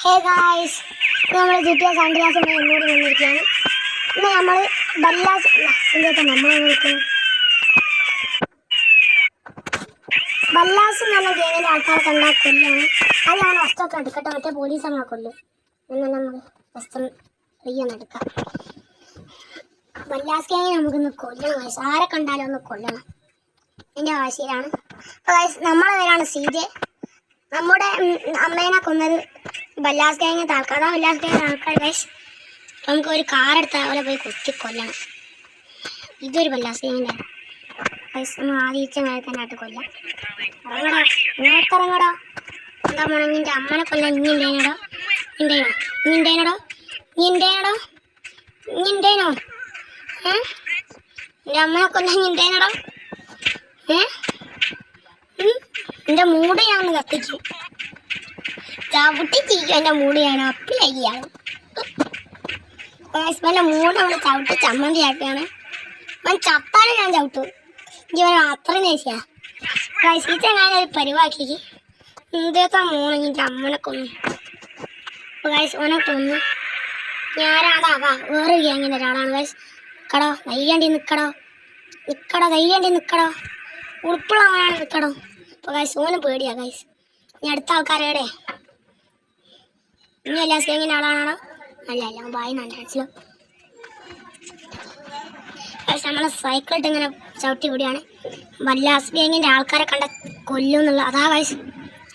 Hey guys, നമ്മൾ GTA San Andreas എന്നോട് വന്നിരിക്കുകയാണ്. ഇന്ന് നമ്മൾ ബല്ലാസ് എന്നുള്ള ഗെയിമിൻ്റെ ആൾക്കാരെ കണ്ടാൽ കൊല്ലാണ്. അത് നമ്മൾ വസ്ത്രമൊക്കെ എടുക്കട്ടെ, മറ്റേ പോലീസ് അങ്ങനെ കൊല്ലും. എന്നാൽ നമ്മൾ വസ്ത്രം ഫ്രീയൊന്ന് എടുക്കാം. ബല്ലാസ് ഗെയിമിനെ നമുക്കൊന്ന് കൊല്ലണം ഗായ്സ്. ആരെ കണ്ടാലും ഒന്ന് കൊല്ലണം, എൻ്റെ ആവശ്യമാണ്. അപ്പോൾ ഗായ്സ്, നമ്മളെ പേരാണ് CJ. നമ്മുടെ അമ്മേനെ കൊന്നത് ബല്ലാസ് ഗാങ്ങിൻ്റെ ആൾക്കാർ. അതാ ബല്ലാസ് ഗാങ്ങിൻ്റെ ആൾക്കാർ ഗൈസ്. നമുക്ക് ഒരു കാർ എടുത്താൽ അവരെ പോയി കുത്തി കൊല്ലണം. ഇതൊരു ബല്ലാസ് ഗാങ്ങിൻ്റെ ഗൈസ്. നമ്മൾ ആദ്യം തന്നെ കൊല്ലാം. ഇറങ്ങടാ, ഇങ്ങോട്ടിറങ്ങടാ. എന്താ മോനെ, നിൻ്റെ അമ്മനെ കൊല്ലാൻ ഇനി ഉണ്ടേനോ? ഇനി ഉണ്ടേനോ? എൻ്റെ അമ്മനെ കൊല്ലാൻ ഇനി ഉണ്ടേനടോ? എൻ്റെ മൂട് ഞാൻ കത്തിക്കും, ചവിട്ടിച്ചിരിക്കും. എൻ്റെ മൂട് ഞാൻ അപ്പിലാക്കിയാണ്. വല്ല മൂട് നമ്മൾ ചവിട്ടി ചമ്മന്തി ആക്കിയാണ്. അവൻ ചത്താലും ഞാൻ ചവിട്ടു. എനിക്ക് അവൻ അത്രയും ദേശിയാ ഗൈസ്. ഈ ചങ്ങാനൊരു പരിവാക്കി ഇന്ത്യത്തെ മൂന്ന് എൻ്റെ അമ്മനെ കൊന്നു. അപ്പോൾ ഗൈസ്, ഓനെ കൊന്നു. ഞാനാടാ വേറെ ഗ്യാങ്ങിൻ്റെ ഒരാളാണ് ഗൈസ്. നിൽക്കടോ, ധൈര്യണ്ടി നിൽക്കടോ. ഉറുപ്പുള്ള അവനാണ്, നിൽക്കടോ. അപ്പോൾ ഗൈസ്, ഓനും പേടിയാ ഗൈസ്. ഇനി അടുത്ത ആൾക്കാരെവിടെ? ഇനി ബല്ലാസ് ഗാങ്ങിൻ്റെ ആളാണോ? അല്ല, ബായി മനസ്സിലോ. ഗൈസ്, നമ്മളെ സൈക്കിളിട്ട് ഇങ്ങനെ ചവിട്ടി കൂടിയാണ്. ബല്ലാസ് ഗാങ്ങിൻ്റെ ആൾക്കാരെ കണ്ട കൊല്ലും എന്നുള്ള അതാ ഗൈസ്.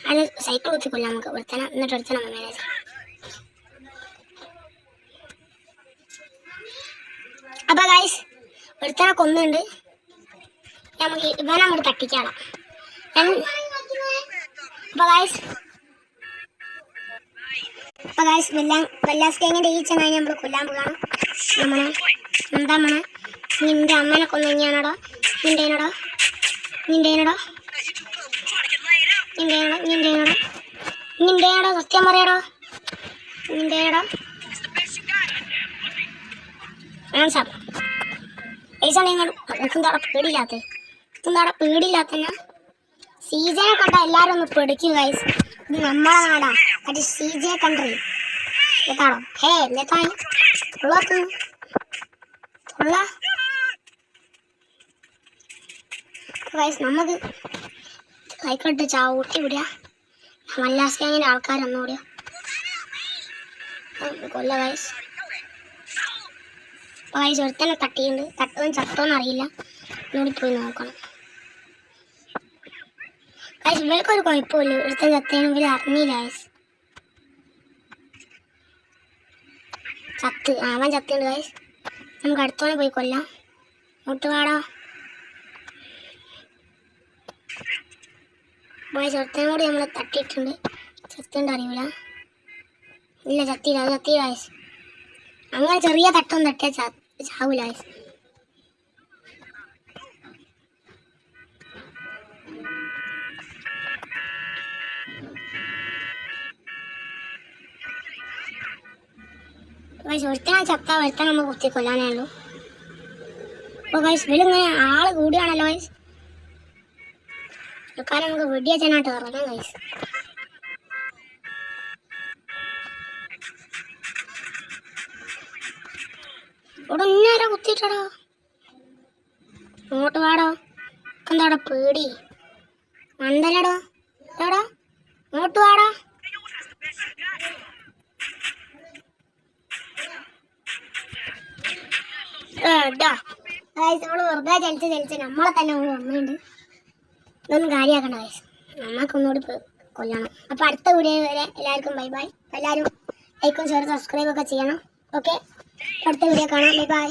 അതിന് സൈക്കിൾ കുത്തി കൊല്ലാം നമുക്ക്. എന്നിട്ട് ഒരുത്തന മാനേജ്. അപ്പോൾ ഗൈസ്, ഒരുത്തനെ കൊന്നുണ്ട്. നമുക്ക് ഇവനെ അങ്ങോട്ട് തട്ടിക്കാളാം. അപ്പോൾ ഗൈസ്, ബല്ലാസ് ഗാങ്ങിൻ്റെ ഈ ചങ്ങായി നമ്മൾ കൊല്ലാൻ പോകാണ്. എന്താ മോനെ, നിൻ്റെ അമ്മനെ കൊന്നു കഴിഞ്ഞാണോടോ? നിൻ്റെനോടോ? സത്യം പറയാടോ? നിൻ്റെനോടോ? എന്താടാ പേടിയില്ലാത്ത CJ കണ്ട എല്ലാവരും ഒന്ന് പിടിക്കും ഗൈസ്. ഇത് നമ്മളെ നാടാ, അത് CJ കൺട്രി. എത്താണോ? എന്തായി ഗൈസ്, നമുക്ക് സൈക്കിളിട്ട് ചവിട്ടി വിടുക. ബല്ലാസ് ഗാങ്ങിൻ്റെ ആൾക്കാരൊന്നുകൂടിയ കൊല്ല ഗൈസ്. അപ്പോൾ ഗൈസ്, ഒരുത്തന്നെ തട്ടിയുണ്ട്. ചത്തോന്ന് അറിയില്ല. ഒന്നുകൂടി പോയി നോക്കണം ഗൈസ്. ഇവർക്കൊരു കുഴപ്പമില്ല. ഒരുത്തൻ ചത്തേനും ഇവർ അറിഞ്ഞില്ല ഗൈസ്. അവൻ ചത്തുണ്ട് ഗൈസ്. നമുക്ക് അടുത്തോനെ പോയി കൊല്ലാം. മുട്ടുപാടോ ഗൈസ്. ഒരുത്തനും കൂടി നമ്മൾ തട്ടിയിട്ടുണ്ട്. ചത്തുണ്ട് അറിയില്ല. ഇല്ല, ചത്തിയില്ല ഗൈസ്. അങ്ങനെ ചെറിയ തട്ടൊന്നും തട്ടിയാൽ ചാവൂല ഗൈസ്. ഗൈസ്, ഒരുത്തനെ ചത്താൽ ഒരുത്തനെ നമ്മൾ കുത്തി കൊല്ലാനേ ഉള്ളൂ. അപ്പോൾ ഗൈസ്, ഇവരിങ്ങനെ ആള് കൂടിയാണല്ലോ ഗൈസ്. ആൾക്കാരെ നമുക്ക് വെടിയച്ചനായിട്ട് ഇറങ്ങാം ഗൈസ്. ഇവിടെ ഇന്നേരം കുത്തിയിട്ടടോ. അങ്ങോട്ട് പാടോ. എന്താടാ പേടി? മണ്ടലടോ. എടാ അങ്ങോട്ട് പാടാ. നമ്മൾ വെറുതെ ചലിച്ച് നമ്മളെ തന്നെ വന്നിട്ടുണ്ട്. ഇതൊന്നും കാര്യമാക്കണ്ട ഗൈസ്. നമ്മൾക്കൊന്നുകൂടി കൊല്ലണം. അപ്പോൾ അടുത്ത വീഡിയോ വരെ എല്ലാവർക്കും ബൈ ബൈ. എല്ലാവരും ലൈക്കും ഷെയർ സബ്സ്ക്രൈബ് ഒക്കെ ചെയ്യണം. ഓക്കെ, അടുത്ത വീഡിയോ കാണാം. Bye bye.